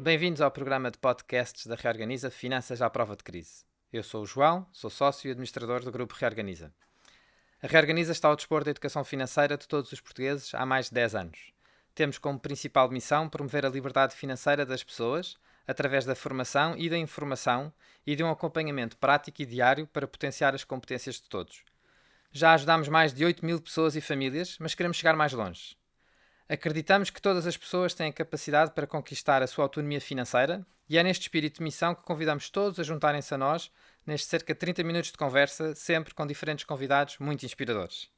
Bem-vindos ao programa de podcasts da Reorganiza Finanças à Prova de Crise. Eu sou o João, sou sócio e administrador do Grupo Reorganiza. A Reorganiza está ao dispor da educação financeira de todos os portugueses há mais de 10 anos. Temos como principal missão promover a liberdade financeira das pessoas através da formação e da informação e de um acompanhamento prático e diário para potenciar as competências de todos. Já ajudámos mais de 8.000 pessoas e famílias, mas queremos chegar mais longe. Acreditamos que todas as pessoas têm a capacidade para conquistar a sua autonomia financeira e é neste espírito de missão que convidamos todos a juntarem-se a nós nestes cerca de 30 minutos de conversa, sempre com diferentes convidados muito inspiradores.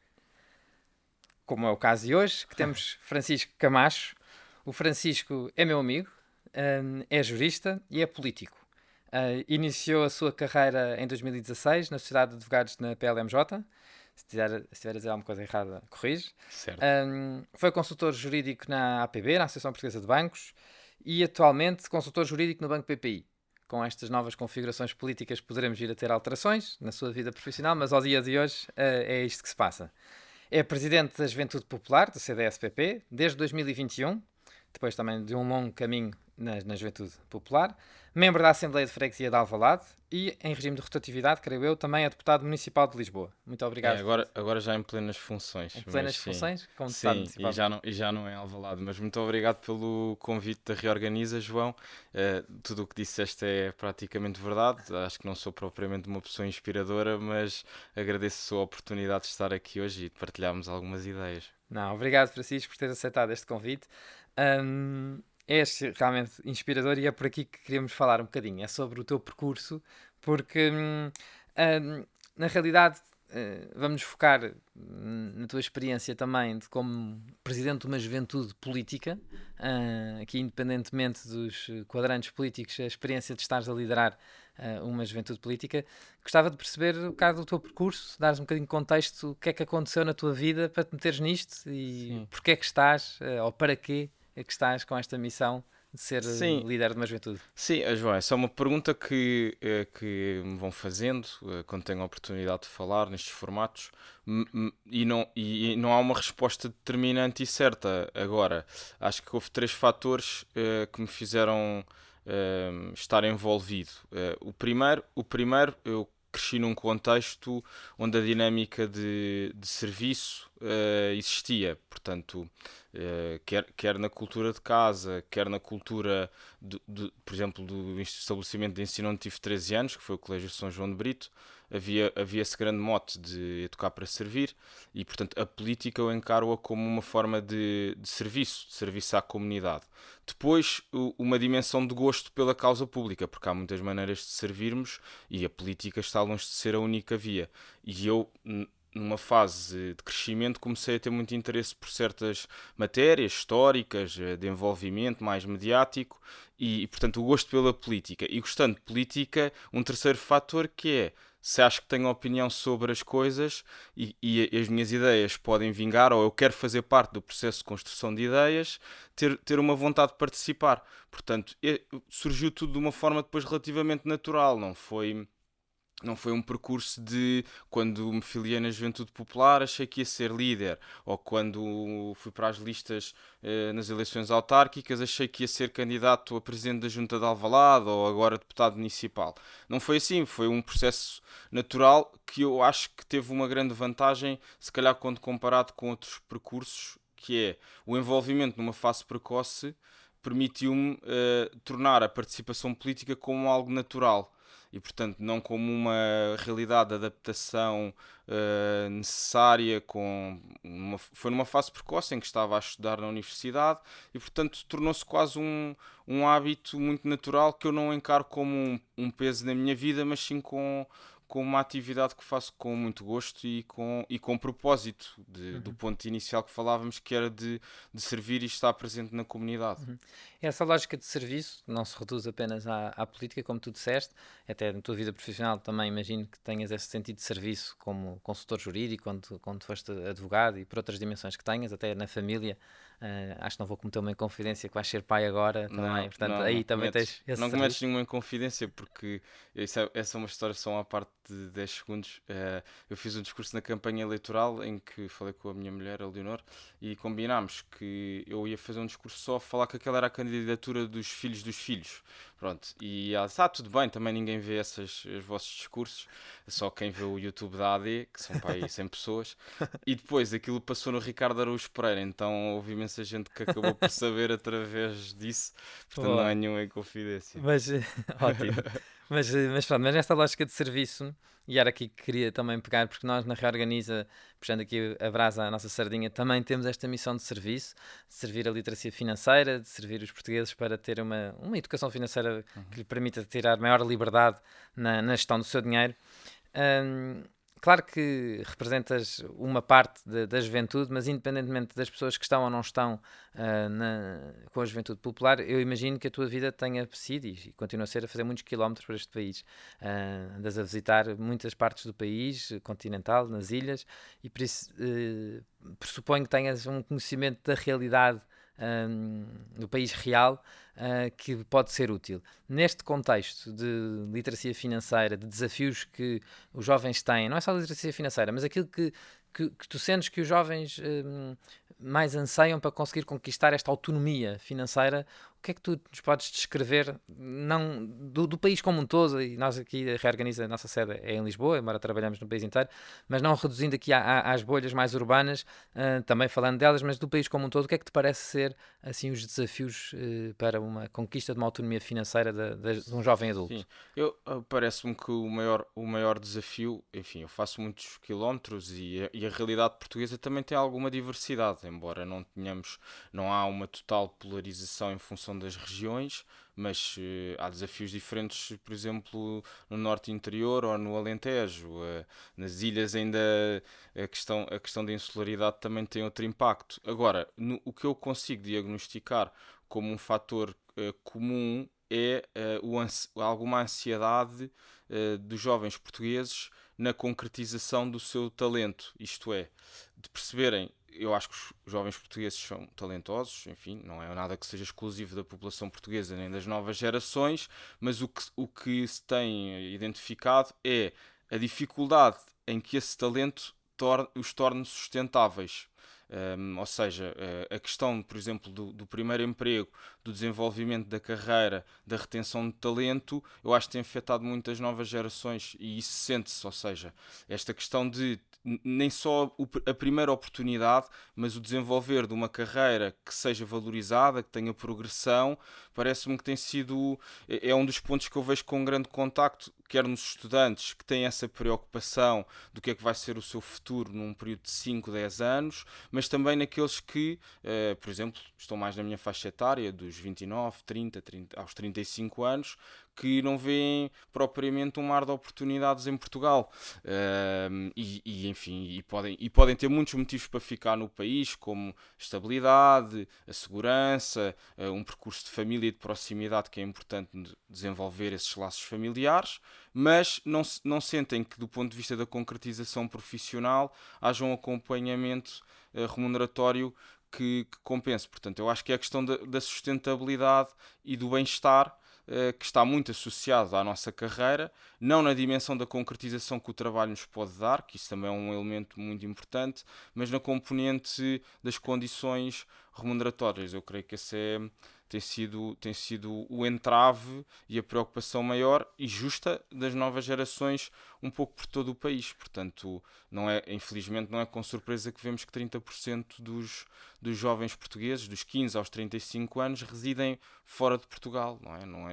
Como é o caso de hoje, que temos Francisco Camacho. O Francisco é meu amigo, é jurista e é político. Iniciou a sua carreira em 2016 na Sociedade de Advogados na PLMJ. Se estiver a dizer alguma coisa errada, corrige. Certo. Foi consultor jurídico na APB, na Associação Portuguesa de Bancos, e atualmente consultor jurídico no Banco PPI. Com estas novas configurações políticas poderemos vir a ter alterações na sua vida profissional, mas ao dia de hoje é isto que se passa. É presidente da Juventude Popular, do CDS-PP, desde 2021, depois também de um longo caminho na Juventude Popular, membro da Assembleia de Freguesia de Alvalade e, em regime de rotatividade, creio eu, também é deputado municipal de Lisboa. Muito obrigado. Agora já em plenas funções. Em plenas mas funções, como deputado Sim, municipal. e já não é Alvalade, mas muito obrigado pelo convite da Reorganiza, João. Tudo o que disseste é praticamente verdade. Acho que não sou propriamente uma pessoa inspiradora, mas agradeço a sua oportunidade de estar aqui hoje e de partilharmos algumas ideias. Não, obrigado, Francisco, por ter aceitado este convite. És realmente inspirador e é por aqui que queríamos falar um bocadinho. É sobre o teu percurso, porque na realidade vamos focar na tua experiência também de como presidente de uma juventude política, que independentemente dos quadrantes políticos, a experiência de estares a liderar uma juventude política. Gostava de perceber um bocado do teu percurso, dares um bocadinho de contexto, o que é que aconteceu na tua vida para te meteres nisto e Sim. porque é que estás, ou para quê é que estás com esta missão de ser Sim, líder de uma juventude. Sim, João, essa é uma pergunta que me vão fazendo quando tenho a oportunidade de falar nestes formatos e não há uma resposta determinante e certa. Agora, acho que houve três fatores que me fizeram estar envolvido. O primeiro, eu cresci num contexto onde a dinâmica de serviço existia, portanto, quer na cultura de casa, quer na cultura, por exemplo, do estabelecimento de ensino onde tive 13 anos, que foi o Colégio São João de Brito, havia esse grande mote de educar para servir e, portanto, a política eu encaro-a como uma forma de serviço à comunidade. Depois, uma dimensão de gosto pela causa pública, porque há muitas maneiras de servirmos e a política está longe de ser a única via. E eu, numa fase de crescimento, comecei a ter muito interesse por certas matérias históricas, de envolvimento mais mediático portanto, o gosto pela política. E gostando de política, um terceiro fator que é, se acho que tenho opinião sobre as coisas e as minhas ideias podem vingar, ou eu quero fazer parte do processo de construção de ideias, ter uma vontade de participar. Portanto, surgiu tudo de uma forma depois relativamente natural, não foi um percurso de quando me filiei na Juventude Popular achei que ia ser líder, ou quando fui para as listas nas eleições autárquicas achei que ia ser candidato a presidente da Junta de Alvalade ou agora deputado municipal. Não foi assim, foi um processo natural que eu acho que teve uma grande vantagem, se calhar quando comparado com outros percursos, que é o envolvimento numa fase precoce permitiu-me tornar a participação política como algo natural e, portanto, não como uma realidade de adaptação necessária. Foi numa fase precoce em que estava a estudar na universidade e, portanto, tornou-se quase um hábito muito natural que eu não encaro como um peso na minha vida, mas sim com uma atividade que faço com muito gosto e com propósito, do ponto inicial que falávamos, que era de servir e estar presente na comunidade. Essa lógica de serviço não se reduz apenas à política, como tu disseste, até na tua vida profissional também imagino que tenhas esse sentido de serviço como consultor jurídico, quando foste advogado e por outras dimensões que tenhas, até na família Acho que não vou cometer uma inconfidência que vais ser pai agora também, portanto aí também tens esse não cometes serviço. nenhuma inconfidência, porque essa é uma história só à parte de 10 segundos. Eu fiz um discurso na campanha eleitoral em que falei com a minha mulher, a Leonor, e combinámos que eu ia fazer um discurso só a falar que aquela era a candidatura dos filhos. Pronto, e ela disse, tudo bem, também ninguém vê os vossos discursos, só quem vê o YouTube da AD, que são para aí 100 pessoas. E depois aquilo passou no Ricardo Araújo Pereira, então houve imensa gente que acabou por saber através disso, portanto não é Boa. nenhuma inconfidência. Mas, ótimo. Mas pronto, mas nesta lógica de serviço, e era aqui que queria também pegar, porque nós na Reorganiza, puxando aqui a brasa à nossa sardinha, também temos esta missão de serviço, de servir a literacia financeira, de servir os portugueses para ter uma educação financeira que lhe permita tirar maior liberdade na gestão do seu dinheiro. Hum, Claro que representas uma parte da juventude, mas independentemente das pessoas que estão ou não estão com a juventude popular, eu imagino que a tua vida tenha sido e continua a ser a fazer muitos quilómetros para este país. Andas a visitar muitas partes do país, continental, nas ilhas, e por isso pressuponho que tenhas um conhecimento da realidade do país real que pode ser útil. Neste contexto de literacia financeira, de desafios que os jovens têm, não é só a literacia financeira, mas aquilo que tu sentes que os jovens mais anseiam para conseguir conquistar esta autonomia financeira, o que é que tu nos podes descrever não, do país como um todo? E nós aqui a Reorganiza, a nossa sede é em Lisboa, embora trabalhamos no país inteiro, mas não reduzindo aqui às bolhas mais urbanas, também falando delas, mas do país como um todo, o que é que te parece ser assim os desafios para uma conquista de uma autonomia financeira de um jovem adulto? Sim, parece-me que o maior desafio, enfim, eu faço muitos quilómetros e a realidade portuguesa também tem alguma diversidade, embora não há uma total polarização em função das regiões, mas há desafios diferentes, por exemplo, no norte interior ou no Alentejo. Nas ilhas ainda a questão da insularidade também tem outro impacto. Agora, o que eu consigo diagnosticar como um fator comum é alguma ansiedade dos jovens portugueses na concretização do seu talento, isto é, de perceberem. Eu acho que os jovens portugueses são talentosos, enfim, não é nada que seja exclusivo da população portuguesa nem das novas gerações, mas o que se tem identificado é a dificuldade em que esse talento os torne sustentáveis. Ou seja, a questão, por exemplo, do primeiro emprego, do desenvolvimento da carreira, da retenção de talento, eu acho que tem afetado muitas novas gerações e isso sente-se. Ou seja, esta questão de nem só a primeira oportunidade, mas o desenvolver de uma carreira que seja valorizada, que tenha progressão, parece-me que tem sido. É um dos pontos que eu vejo com um grande contacto, quer nos estudantes que têm essa preocupação do que é que vai ser o seu futuro num período de 5, 10 anos, mas também naqueles que, por exemplo, estão mais na minha faixa etária, dos 29, 30 aos 35 anos, que não veem propriamente um mar de oportunidades em Portugal. Enfim, podem ter muitos motivos para ficar no país, como estabilidade, a segurança, um percurso de família e de proximidade que é importante desenvolver esses laços familiares, mas não sentem que, do ponto de vista da concretização profissional, haja um acompanhamento remuneratório que compense. Portanto, eu acho que é a questão da sustentabilidade e do bem-estar que está muito associado à nossa carreira, não na dimensão da concretização que o trabalho nos pode dar, que isso também é um elemento muito importante, mas na componente das condições remuneratórias. Eu creio que tem sido o entrave e a preocupação maior e justa das novas gerações um pouco por todo o país. Portanto, infelizmente não é com surpresa que vemos que 30% dos jovens portugueses, dos 15 aos 35 anos, residem fora de Portugal.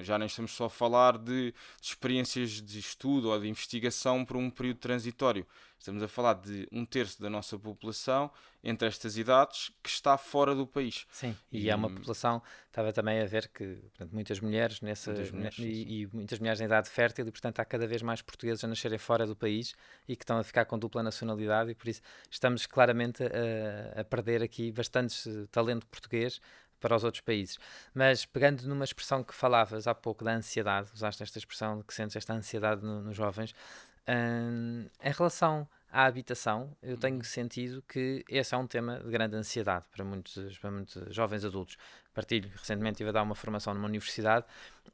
Já nem estamos só a falar de experiências de estudo ou de investigação por um período transitório. Estamos a falar de 1/3 da nossa população entre estas idades que está fora do país. Sim, e é uma população, estava também a ver que portanto, muitas mulheres Muitas mulheres, sim, sim. e muitas mulheres em idade fértil e portanto há cada vez mais portugueses a nascerem fora do país e que estão a ficar com dupla nacionalidade e por isso estamos claramente a perder aqui bastante talento português para os outros países. Mas pegando numa expressão que falavas há pouco da ansiedade, usaste esta expressão que sentes esta ansiedade nos jovens, em relação à habitação, eu tenho sentido que esse é um tema de grande ansiedade para muitos jovens adultos. Partilho, recentemente estive a dar uma formação numa universidade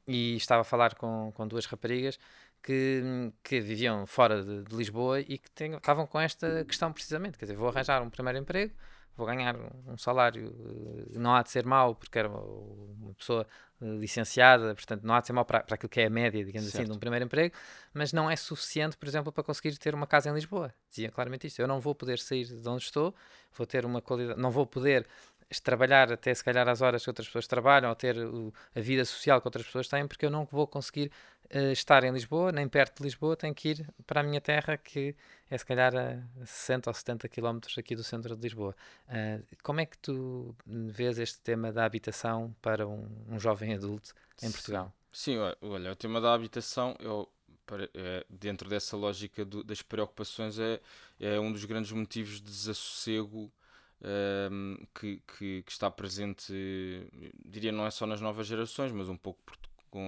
e estava a falar com duas raparigas que viviam fora de Lisboa e que estavam com esta questão precisamente, quer dizer, vou arranjar um primeiro emprego, vou ganhar um salário, não há de ser mau, porque era uma pessoa licenciada, portanto não há de ser mau para aquilo que é a média, digamos assim, de um primeiro emprego, mas não é suficiente, por exemplo, para conseguir ter uma casa em Lisboa. Dizia claramente isto, eu não vou poder sair de onde estou, vou ter uma qualidade, não vou poder trabalhar até se calhar às horas que outras pessoas trabalham, ou ter a vida social que outras pessoas têm, porque eu não vou conseguir estar em Lisboa, nem perto de Lisboa, tenho que ir para a minha terra, que é se calhar a 60 ou 70 quilómetros aqui do centro de Lisboa. Como é que tu vês este tema da habitação para um jovem adulto em Portugal? Sim, olha, o tema da habitação, dentro dessa lógica das preocupações, é um dos grandes motivos de desassossego que está presente, diria, não é só nas novas gerações, mas um pouco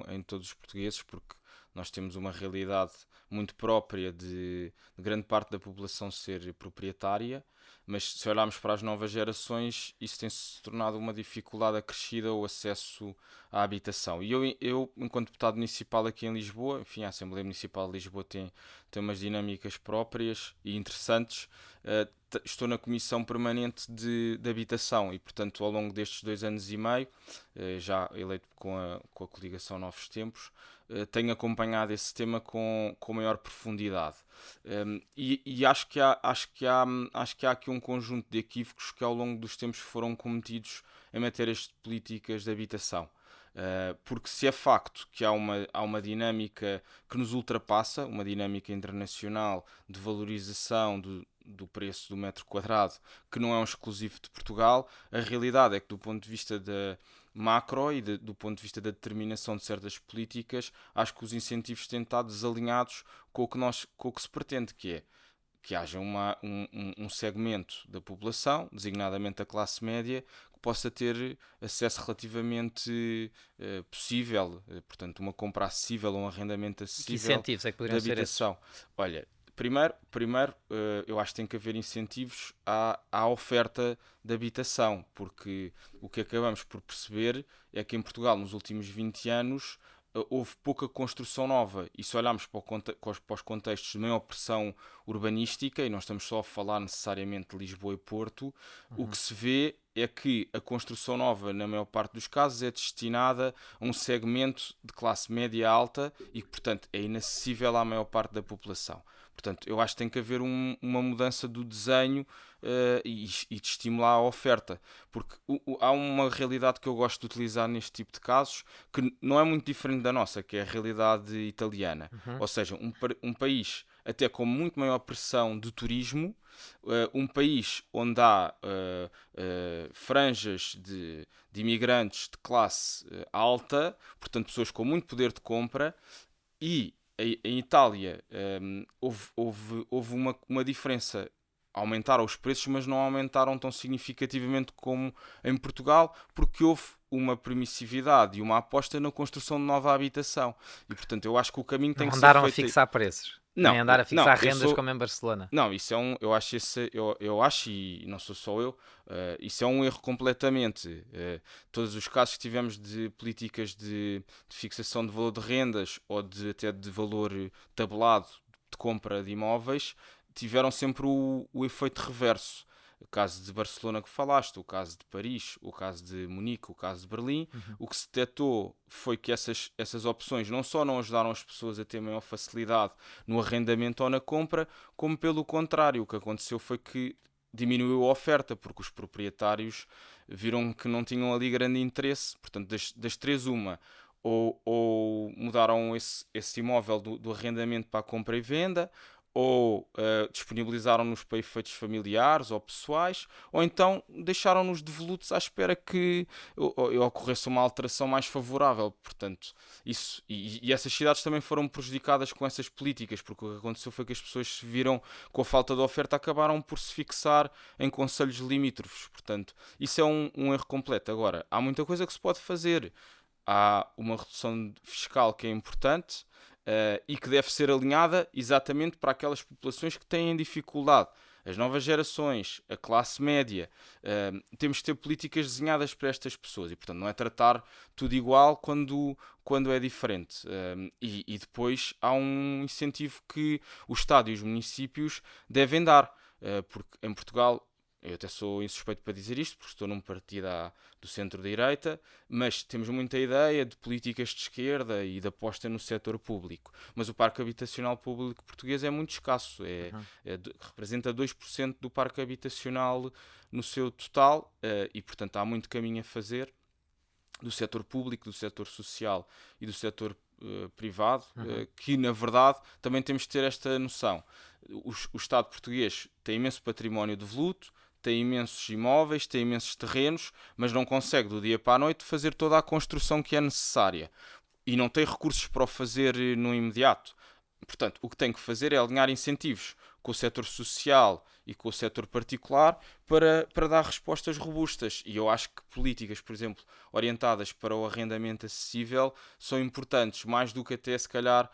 em todos os portugueses, porque nós temos uma realidade muito própria de grande parte da população ser proprietária, mas se olharmos para as novas gerações, isso tem-se tornado uma dificuldade acrescida o acesso à habitação. E eu, enquanto deputado municipal aqui em Lisboa, enfim, a Assembleia Municipal de Lisboa tem umas dinâmicas próprias e interessantes. Estou na Comissão Permanente de Habitação e, portanto, ao longo destes 2 anos e meio, já eleito com a coligação Novos Tempos, tenho acompanhado esse tema com maior profundidade. E acho que há aqui um conjunto de equívocos que ao longo dos tempos foram cometidos em matérias de políticas de habitação. Porque se é facto que há uma dinâmica que nos ultrapassa, uma dinâmica internacional de valorização do preço do metro quadrado, que não é um exclusivo de Portugal, a realidade é que do ponto de vista da macro e do ponto de vista da determinação de certas políticas, acho que os incentivos têm estado desalinhados com o que se pretende, que haja um segmento da população, designadamente a classe média, que possa ter acesso relativamente possível, portanto, uma compra acessível, um arrendamento acessível. Que incentivos é que poderiam de habitação. Olha, primeiro, eu acho que tem que haver incentivos à oferta de habitação, porque o que acabamos por perceber é que em Portugal, nos últimos 20 anos, houve pouca construção nova, e se olharmos para os contextos de maior pressão urbanística, e não estamos só a falar necessariamente de Lisboa e Porto, o que se vê é que a construção nova, na maior parte dos casos, é destinada a um segmento de classe média alta e que, portanto, é inacessível à maior parte da população. Portanto, eu acho que tem que haver uma mudança do desenho e de estimular a oferta, porque há uma realidade que eu gosto de utilizar neste tipo de casos que não é muito diferente da nossa, que é a realidade italiana. Ou seja, um país até com muito maior pressão de turismo, um país onde há franjas de imigrantes de classe alta, portanto pessoas com muito poder de compra, e em Itália houve uma diferença. Aumentaram os preços, mas não aumentaram tão significativamente como em Portugal, porque houve uma permissividade e uma aposta na construção de nova habitação. E, portanto, eu acho que o caminho tem que ser feito... Não andaram a fixar preços. Nem andar a fixar rendas como em Barcelona. Não, isso é eu acho, e não sou só eu, isso é um erro completamente. Todos os casos que tivemos de políticas de fixação de valor de rendas ou até de valor tabelado de compra de imóveis tiveram sempre o efeito reverso. O caso de Barcelona que falaste, o caso de Paris, o caso de Munique, o caso de Berlim, o que se detectou foi que essas opções não só não ajudaram as pessoas a ter maior facilidade no arrendamento ou na compra, como pelo contrário, o que aconteceu foi que diminuiu a oferta, porque os proprietários viram que não tinham ali grande interesse. Portanto, das três, uma, ou mudaram esse imóvel do arrendamento para a compra e venda, ou disponibilizaram-nos para efeitos familiares ou pessoais, ou então deixaram-nos devolutos à espera que ocorresse uma alteração mais favorável. Portanto, isso, e essas cidades também foram prejudicadas com essas políticas, porque o que aconteceu foi que as pessoas se viram com a falta de oferta, acabaram por se fixar em concelhos limítrofes. Portanto, isso é um erro completo. Agora, há muita coisa que se pode fazer. Há uma redução fiscal que é importante. e que deve ser alinhada exatamente para aquelas populações que têm dificuldade. As novas gerações, a classe média, temos de ter políticas desenhadas para estas pessoas e, portanto, não é tratar tudo igual quando é diferente. E depois há um incentivo que o Estado e os municípios devem dar, porque em Portugal, eu até sou insuspeito para dizer isto, porque estou num partido do centro-direita, mas temos muita ideia de políticas de esquerda e de aposta no setor público. Mas o parque habitacional público português é muito escasso, representa 2% do parque habitacional no seu total, e portanto há muito caminho a fazer do setor público, do setor social e do setor privado, que na verdade também temos de ter esta noção. O Estado português tem imenso património devoluto, tem imensos imóveis, tem imensos terrenos, mas não consegue do dia para a noite fazer toda a construção que é necessária. E não tem recursos para o fazer no imediato. Portanto, o que tem que fazer é alinhar incentivos com o setor social e com o setor particular para dar respostas robustas. E eu acho que políticas, por exemplo, orientadas para o arrendamento acessível são importantes, mais do que até, se calhar,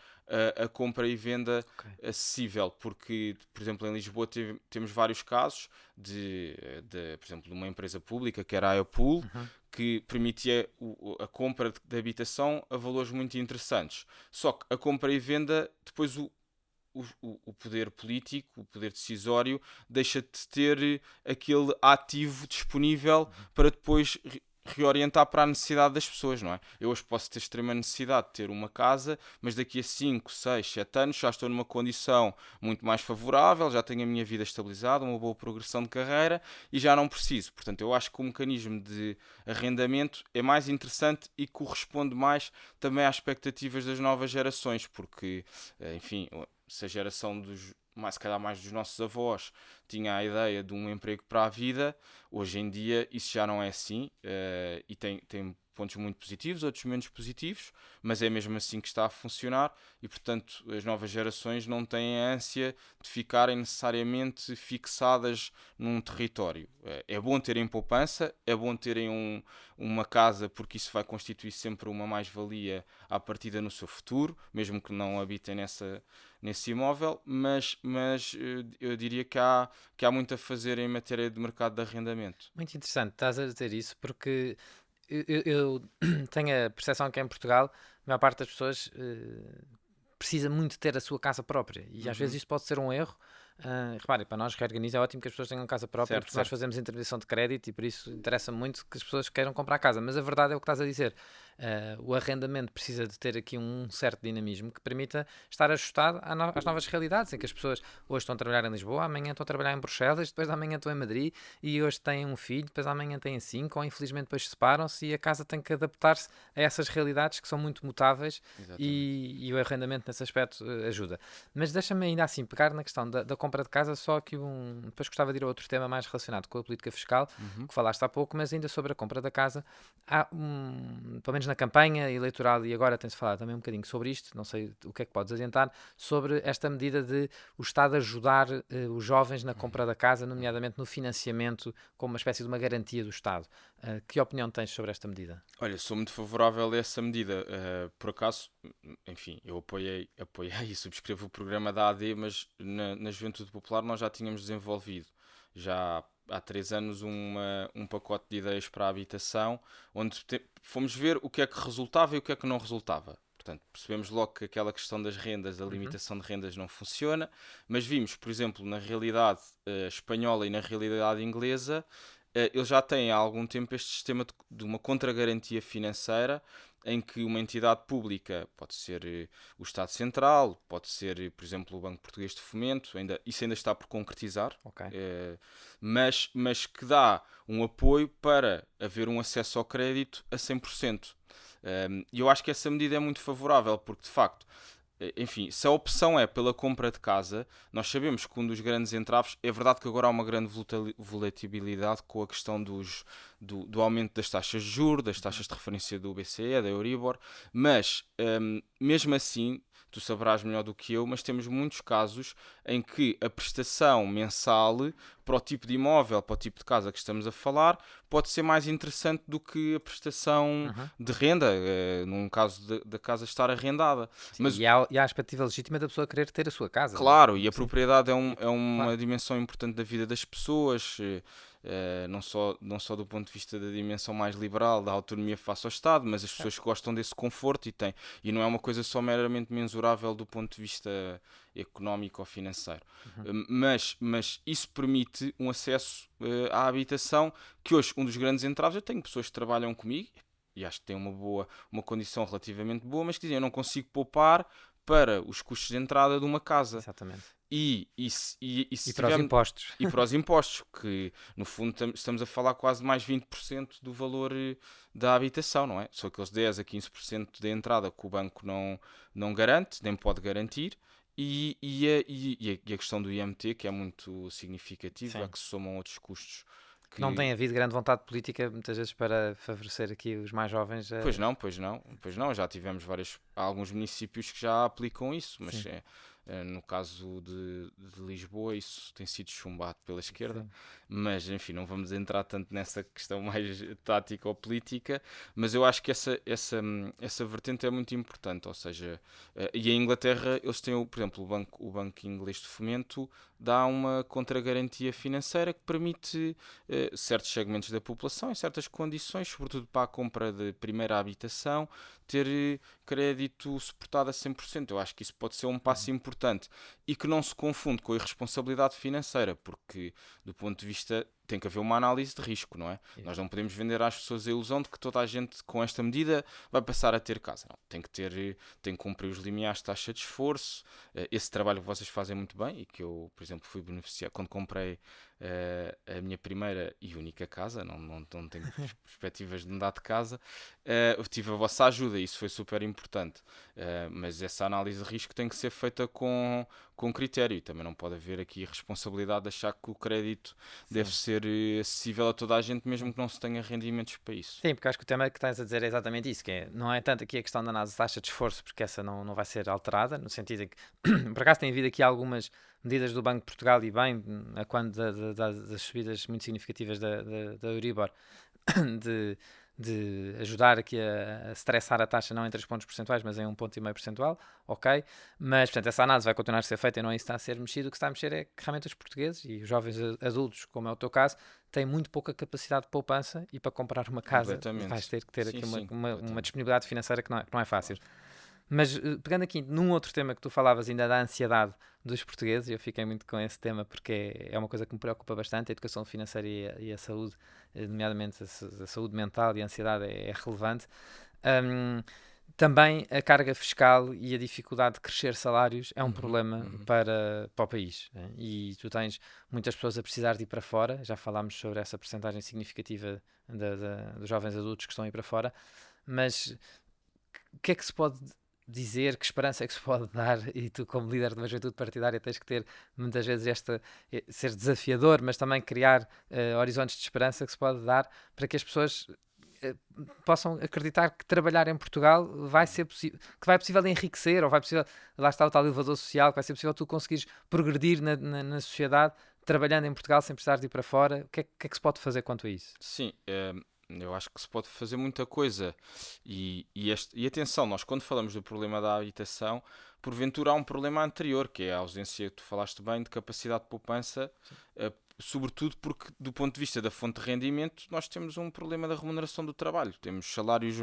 a compra e venda acessível. Porque, por exemplo, em Lisboa temos vários casos por exemplo, de uma empresa pública, que era a Aeopool, que permitia a compra de habitação a valores muito interessantes. Só que a compra e venda, depois o poder político, o poder decisório, deixa de ter aquele ativo disponível para depois reorientar para a necessidade das pessoas, não é? Eu hoje posso ter extrema necessidade de ter uma casa, mas daqui a 5, 6, 7 anos já estou numa condição muito mais favorável, já tenho a minha vida estabilizada, uma boa progressão de carreira e já não preciso. Portanto, eu acho que o mecanismo de arrendamento é mais interessante e corresponde mais também às expectativas das novas gerações, porque, enfim, se a geração se calhar mais dos nossos avós tinha a ideia de um emprego para a vida, hoje em dia isso já não é assim, e tem pontos muito positivos, outros menos positivos, mas é mesmo assim que está a funcionar e, portanto, as novas gerações não têm a ânsia de ficarem necessariamente fixadas num território. É bom terem poupança, é bom terem uma casa, porque isso vai constituir sempre uma mais-valia à partida no seu futuro, mesmo que não habitem nesse imóvel, mas eu diria que há muito a fazer em matéria de mercado de arrendamento. Muito interessante, estás a dizer isso, porque eu tenho a percepção que em Portugal a maior parte das pessoas precisa muito ter a sua casa própria e às vezes isto pode ser um erro. Repare, para nós reorganiza é ótimo que as pessoas tenham casa própria, porque nós fazemos intervenção de crédito e por isso interessa muito que as pessoas queiram comprar casa, mas a verdade é o que estás a dizer. O arrendamento precisa de ter aqui um certo dinamismo que permita estar ajustado às novas realidades, em que as pessoas hoje estão a trabalhar em Lisboa, amanhã estão a trabalhar em Bruxelas, depois amanhã estão em Madrid e hoje têm um filho, depois amanhã têm 5, ou infelizmente depois separam-se e a casa tem que adaptar-se a essas realidades que são muito mutáveis e o arrendamento nesse aspecto ajuda. Mas deixa-me ainda assim pegar na questão da compra de casa, só que depois gostava de ir a outro tema mais relacionado com a política fiscal, que falaste há pouco, mas ainda sobre a compra da casa. Há, pelo menos na campanha eleitoral, e agora tem-se falado também um bocadinho sobre isto, não sei o que é que podes adiantar, sobre esta medida de o Estado ajudar os jovens na compra da casa, nomeadamente no financiamento, como uma espécie de uma garantia do Estado. Que opinião tens sobre esta medida? Olha, sou muito favorável a essa medida. Por acaso, enfim, eu apoiei e subscrevo o programa da AD, mas na Juventude Popular nós já tínhamos desenvolvido, já há 3 anos, um pacote de ideias para a habitação, onde fomos ver o que é que resultava e o que é que não resultava. Portanto, percebemos logo que aquela questão das rendas, da limitação de rendas não funciona, mas vimos, por exemplo, na realidade espanhola e na realidade inglesa, eles já têm há algum tempo este sistema de uma contragarantia financeira, em que uma entidade pública, pode ser o Estado Central, pode ser, por exemplo, o Banco Português de Fomento, isso ainda está por concretizar, mas que dá um apoio para haver um acesso ao crédito a 100%. E eu acho que essa medida é muito favorável, porque de facto, enfim, se a opção é pela compra de casa, nós sabemos que um dos grandes entraves, é verdade que agora há uma grande volatilidade com a questão do aumento das taxas de juros, das taxas de referência do BCE, da Euribor, mas mesmo assim, tu saberás melhor do que eu, mas temos muitos casos em que a prestação mensal para o tipo de imóvel, para o tipo de casa que estamos a falar, pode ser mais interessante do que a prestação Uhum. de renda, num caso da casa estar arrendada. Sim, Mas e há a expectativa legítima da pessoa querer ter a sua casa. claro, e a Sim, propriedade é claro. uma dimensão importante da vida das pessoas, não só do ponto de vista da dimensão mais liberal, da autonomia face ao Estado, mas as pessoas Certo. que gostam desse conforto e não é uma coisa só meramente mensurável do ponto de vista económico ou financeiro. Uhum. Mas isso permite um acesso à habitação que hoje, um dos grandes entraves, eu tenho pessoas que trabalham comigo e acho que têm uma condição relativamente boa, mas que dizem, eu não consigo poupar para os custos de entrada de uma casa. Exatamente. E se E para os tivermos. impostos. E para os impostos, que no fundo estamos a falar quase mais 20% do valor da habitação, não é? São aqueles 10 a 15% da entrada que o banco não garante, nem pode garantir, e a questão do IMT, que é muito significativa, a Sim. que se somam outros custos Não que. tem havido grande vontade política, muitas vezes, para favorecer aqui os mais jovens. Pois não, pois não, pois não. Já tivemos alguns municípios que já aplicam isso, mas Sim, no caso de Lisboa isso tem sido chumbado pela esquerda. sim. Mas enfim, não vamos entrar tanto nessa questão mais tática ou política, mas eu acho que essa vertente é muito importante. Ou seja, e a Inglaterra, eles têm, por exemplo, o banco inglês de fomento dá uma contragarantia financeira que permite certos segmentos da população, em certas condições, sobretudo para a compra de primeira habitação, ter crédito suportado a 100%. Eu acho que isso pode ser um passo Uhum. importante e que não se confunde com a irresponsabilidade financeira, porque do ponto de vista tem que haver uma análise de risco, não é? Yeah. Nós não podemos vender às pessoas a ilusão de que toda a gente com esta medida vai passar a ter casa. Não, tem que cumprir os limiares de taxa de esforço, esse trabalho que vocês fazem muito bem e que eu, por exemplo, fui beneficiar quando comprei a minha primeira e única casa, não tenho perspectivas de mudar de casa, eu tive a vossa ajuda e isso foi super importante. Mas essa análise de risco tem que ser feita com critério e também não pode haver aqui responsabilidade de achar que o crédito deve Sim. ser acessível a toda a gente, mesmo que não se tenha rendimentos para isso. Sim, porque acho que o tema que estás a dizer é exatamente isso, que não é tanto aqui a questão da análise de taxa de esforço, porque essa não vai ser alterada, no sentido em que, por acaso tem havido aqui algumas medidas do Banco de Portugal e bem, a quando das subidas muito significativas da Euribor, de, de ajudar aqui a estressar a taxa não em 3 pontos percentuais, mas em 1,5 ponto percentual, ok, mas portanto essa análise vai continuar a ser feita e não é isso que está a ser mexido, o que está a mexer é que realmente os portugueses e os jovens adultos, como é o teu caso, têm muito pouca capacidade de poupança e para comprar uma casa vais Completamente. ter que ter Sim, aqui sim, uma completamente. disponibilidade financeira que não é fácil. Claro. Mas pegando aqui num outro tema que tu falavas ainda da ansiedade dos portugueses, eu fiquei muito com esse tema porque é uma coisa que me preocupa bastante, a educação financeira e a saúde, nomeadamente a saúde mental e a ansiedade é relevante. Um, Também a carga fiscal e a dificuldade de crescer salários é um Uhum, problema uhum. para o país. E tu tens muitas pessoas a precisar de ir para fora, já falámos sobre essa percentagem significativa dos jovens adultos que estão a ir para fora, mas o que é que se pode dizer, que esperança é que se pode dar, e tu como líder de uma juventude partidária tens que ter muitas vezes ser desafiador, mas também criar horizontes de esperança que se pode dar para que as pessoas possam acreditar que trabalhar em Portugal vai ser possível, que vai possível enriquecer, ou vai possível, lá está o tal elevador social, que vai ser possível tu conseguires progredir na sociedade trabalhando em Portugal sem precisar de ir para fora. O que é que se pode fazer quanto a isso? Sim, eu acho que se pode fazer muita coisa. E atenção, nós quando falamos do problema da habitação, porventura há um problema anterior, que é a ausência, tu falaste bem, de capacidade de poupança, sobretudo porque, do ponto de vista da fonte de rendimento, nós temos um problema da remuneração do trabalho. Temos salários,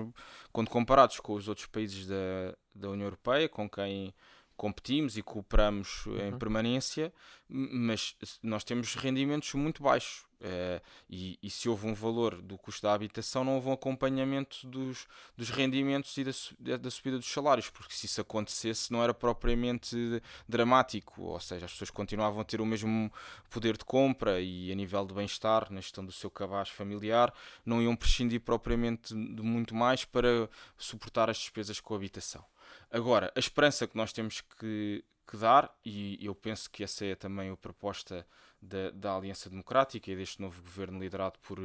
quando comparados com os outros países da União Europeia, com quem competimos e cooperamos em Uhum. permanência, mas nós temos rendimentos muito baixos. E se houve um valor do custo da habitação, não houve um acompanhamento dos rendimentos e da subida dos salários, porque se isso acontecesse não era propriamente dramático, ou seja, as pessoas continuavam a ter o mesmo poder de compra e a nível de bem-estar, na gestão do seu cabaz familiar, não iam prescindir propriamente de muito mais para suportar as despesas com a habitação. Agora, a esperança que nós temos que dar, e eu penso que essa é também a proposta da Aliança Democrática e deste novo governo liderado por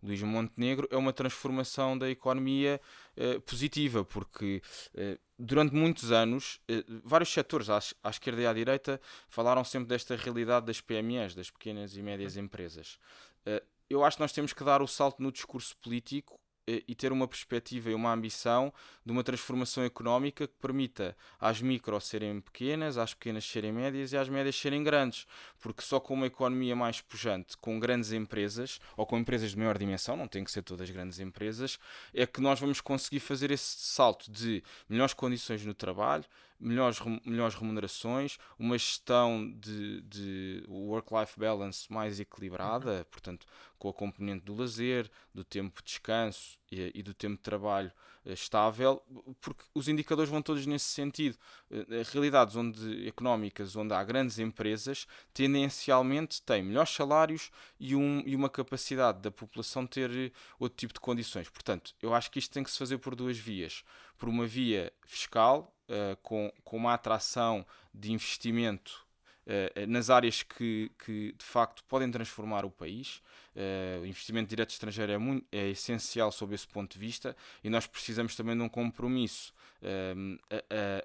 Luís Montenegro é uma transformação da economia positiva, porque durante muitos anos vários setores, à esquerda e à direita, falaram sempre desta realidade das PMEs, das pequenas e médias empresas. Eu acho que nós temos que dar o salto no discurso político e ter uma perspectiva e uma ambição de uma transformação económica que permita às micros serem pequenas, às pequenas serem médias e às médias serem grandes, porque só com uma economia mais pujante, com grandes empresas, ou com empresas de maior dimensão, não tem que ser todas grandes empresas, é que nós vamos conseguir fazer esse salto de melhores condições no trabalho, melhores remunerações, uma gestão de work-life balance mais equilibrada, portanto, com a componente do lazer, do tempo de descanso e do tempo de trabalho estável, porque os indicadores vão todos nesse sentido. Realidades económicas onde há grandes empresas tendencialmente têm melhores salários e uma capacidade da população ter outro tipo de condições. Portanto, eu acho que isto tem que se fazer por duas vias. Por uma via fiscal, com uma atração de investimento nas áreas que de facto podem transformar o país. O investimento direto estrangeiro é essencial sob esse ponto de vista e nós precisamos também de um compromisso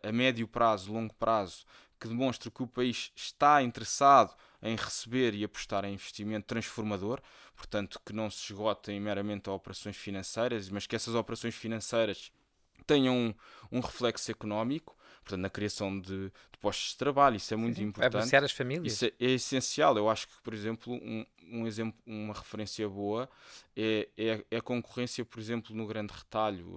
a médio prazo, longo prazo, que demonstre que o país está interessado em receber e apostar em investimento transformador, portanto que não se esgotem meramente a operações financeiras, mas que essas operações financeiras tenham um reflexo económico, portanto, na criação de postos de trabalho. Isso é muito Sim. importante. Beneficiar as Isso famílias. é essencial. Eu acho que, por exemplo, um exemplo, uma referência boa é a concorrência, por exemplo, no grande retalho,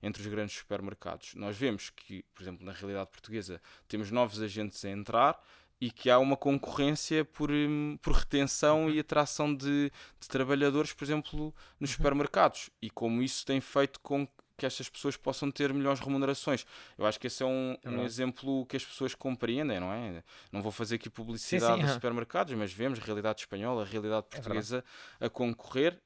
entre os grandes supermercados. Nós vemos que, por exemplo, na realidade portuguesa, temos novos agentes a entrar e que há uma concorrência por retenção Uhum. e atração de trabalhadores, por exemplo, nos Uhum. supermercados. E como isso tem feito com que estas pessoas possam ter melhores remunerações. Eu acho que esse é É um verdade. exemplo que as pessoas compreendem, não é? Não vou fazer aqui Sim, sim, publicidade a supermercados, mas vemos a realidade espanhola, a realidade é verdade. portuguesa a concorrer.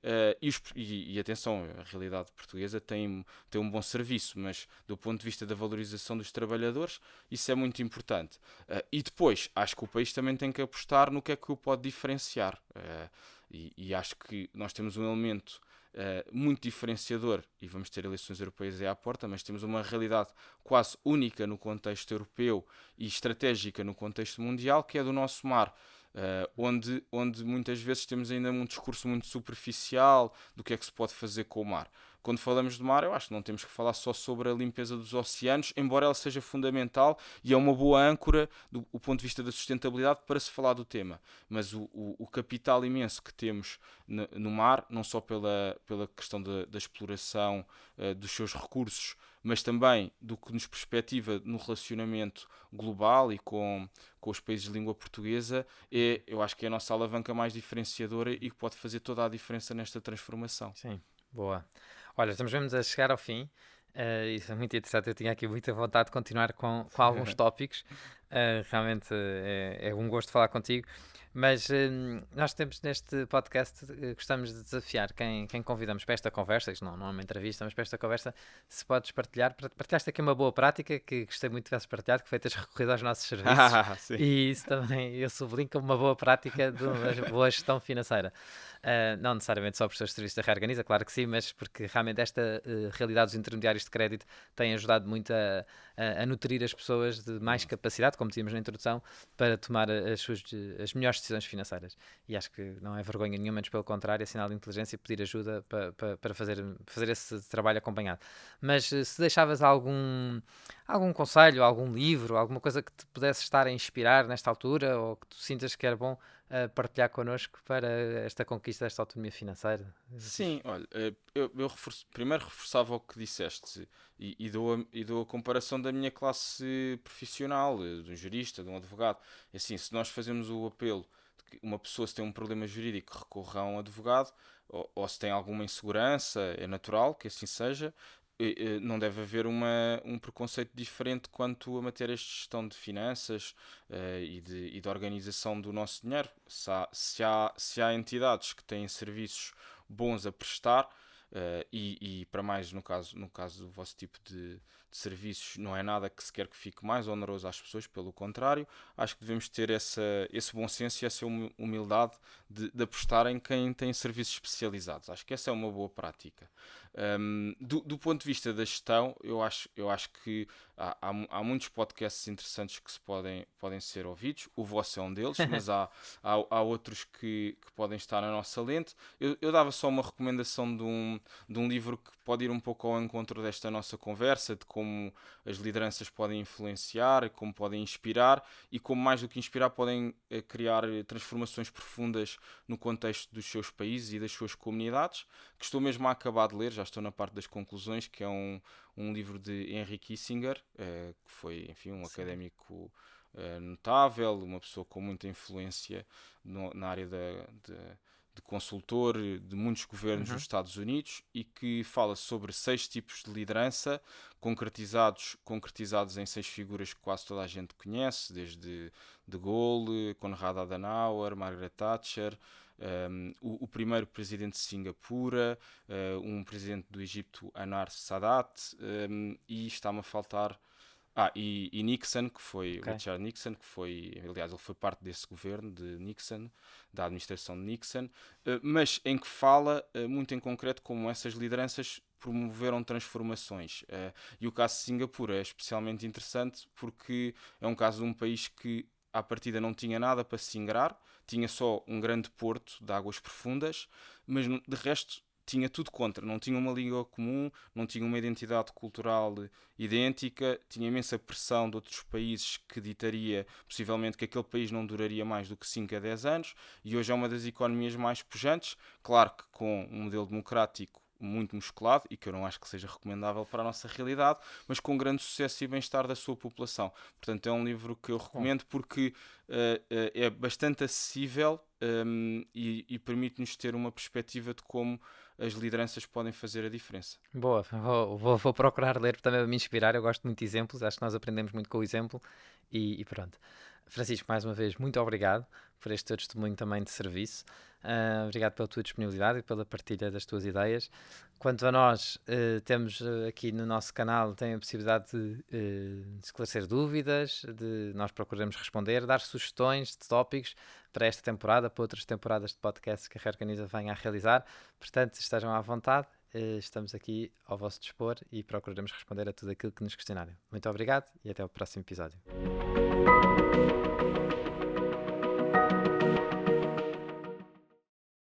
E atenção, a realidade portuguesa tem um bom serviço, mas do ponto de vista da valorização dos trabalhadores, isso é muito importante. E depois, acho que o país também tem que apostar no que é que o pode diferenciar. E acho que nós temos um elemento muito diferenciador, e vamos ter eleições europeias aí à porta, mas temos uma realidade quase única no contexto europeu e estratégica no contexto mundial, que é do nosso mar. Onde muitas vezes temos ainda um discurso muito superficial do que é que se pode fazer com o mar. Quando falamos de mar, eu acho que não temos que falar só sobre a limpeza dos oceanos, embora ela seja fundamental e é uma boa âncora do ponto de vista da sustentabilidade para se falar do tema. Mas o capital imenso que temos no mar, não só pela questão da exploração dos seus recursos, mas também do que nos perspectiva no relacionamento global e com os países de língua portuguesa, eu acho que é a nossa alavanca mais diferenciadora e que pode fazer toda a diferença nesta transformação. Sim, boa. Olha, estamos mesmo a chegar ao fim. Isso é muito interessante. Eu tinha aqui muita vontade de continuar com alguns tópicos. Realmente é um gosto falar contigo. Mas nós temos neste podcast, gostamos de desafiar quem convidamos para esta conversa, isto não é uma entrevista, mas para esta conversa, se podes partilhar. Partilhaste aqui uma boa prática que gostei muito de tivesse partilhado, que foi teres recorrido aos nossos serviços. Sim. E isso também eu sublinho como uma boa prática de uma boa gestão financeira. Não necessariamente só por seus serviços da Reorganiza, claro que sim, mas porque realmente esta realidade dos intermediários de crédito tem ajudado muito a nutrir as pessoas de mais capacidade, como dizíamos na introdução, para tomar as melhores decisões financeiras. E acho que não é vergonha nenhuma, mas pelo contrário, é sinal de inteligência e pedir ajuda para fazer esse trabalho acompanhado. Mas se deixavas algum conselho, algum livro, alguma coisa que te pudesse estar a inspirar nesta altura ou que tu sintas que era bom partilhar connosco para esta conquista desta autonomia financeira? Sim, olha, primeiro reforçava o que disseste e dou a comparação da minha classe profissional, de um jurista, de um advogado. É assim, se nós fazemos o apelo de que uma pessoa, se tem um problema jurídico, recorra a um advogado, ou se tem alguma insegurança, é natural que assim seja. Não deve haver um preconceito diferente quanto a matérias de gestão de finanças e de organização do nosso dinheiro. Se há entidades que têm serviços bons a prestar, E para mais no caso do vosso tipo de serviços, não é nada que se quer que fique mais oneroso às pessoas, pelo contrário, acho que devemos ter esse bom senso e essa humildade de apostar em quem tem serviços especializados. Acho que essa é uma boa prática. Do ponto de vista da gestão, eu acho que há muitos podcasts interessantes que podem ser ouvidos. O vosso é um deles, mas há outros que podem estar na nossa lente. Eu dava só uma recomendação de um livro que pode ir um pouco ao encontro desta nossa conversa, de como as lideranças podem influenciar, como podem inspirar e como, mais do que inspirar, podem criar transformações profundas no contexto dos seus países e das suas comunidades, que estou mesmo a acabar de ler, já estou na parte das conclusões, que é um livro de Henry Kissinger, que foi, enfim, um académico notável, uma pessoa com muita influência na área de consultor de muitos governos dos Estados Unidos e que fala sobre 6 tipos de liderança concretizados em 6 figuras que quase toda a gente conhece, desde De Gaulle, Konrad Adenauer, Margaret Thatcher, o primeiro presidente de Singapura, um presidente do Egito, Anwar Sadat, e está-me a faltar... e Nixon, que foi Richard Nixon, que foi, aliás, ele foi parte desse governo de Nixon, da administração de Nixon, mas em que fala muito em concreto como essas lideranças promoveram transformações. E o caso de Singapura é especialmente interessante porque é um caso de um país que à partida não tinha nada para se ingrar, tinha só um grande porto de águas profundas, mas de resto tinha tudo contra, não tinha uma língua comum, não tinha uma identidade cultural idêntica, tinha imensa pressão de outros países que ditaria possivelmente que aquele país não duraria mais do que 5 a 10 anos e hoje é uma das economias mais pujantes, claro que com um modelo democrático muito musculado e que eu não acho que seja recomendável para a nossa realidade, mas com grande sucesso e bem-estar da sua população. Portanto, é um livro que eu recomendo porque é bastante acessível e permite-nos ter uma perspectiva de como as lideranças podem fazer a diferença. Boa, vou procurar ler também para me inspirar. Eu gosto muito de exemplos, acho que nós aprendemos muito com o exemplo e pronto. Francisco, mais uma vez, muito obrigado por este teu testemunho também de serviço. Obrigado pela tua disponibilidade e pela partilha das tuas ideias. Quanto a nós, temos aqui no nosso canal, tem a possibilidade de esclarecer dúvidas, de nós procurarmos responder, dar sugestões de tópicos para esta temporada, para outras temporadas de podcast que a Reorganiza venha a realizar. Portanto, estejam à vontade, estamos aqui ao vosso dispor e procuraremos responder a tudo aquilo que nos questionarem. Muito obrigado e até o próximo episódio.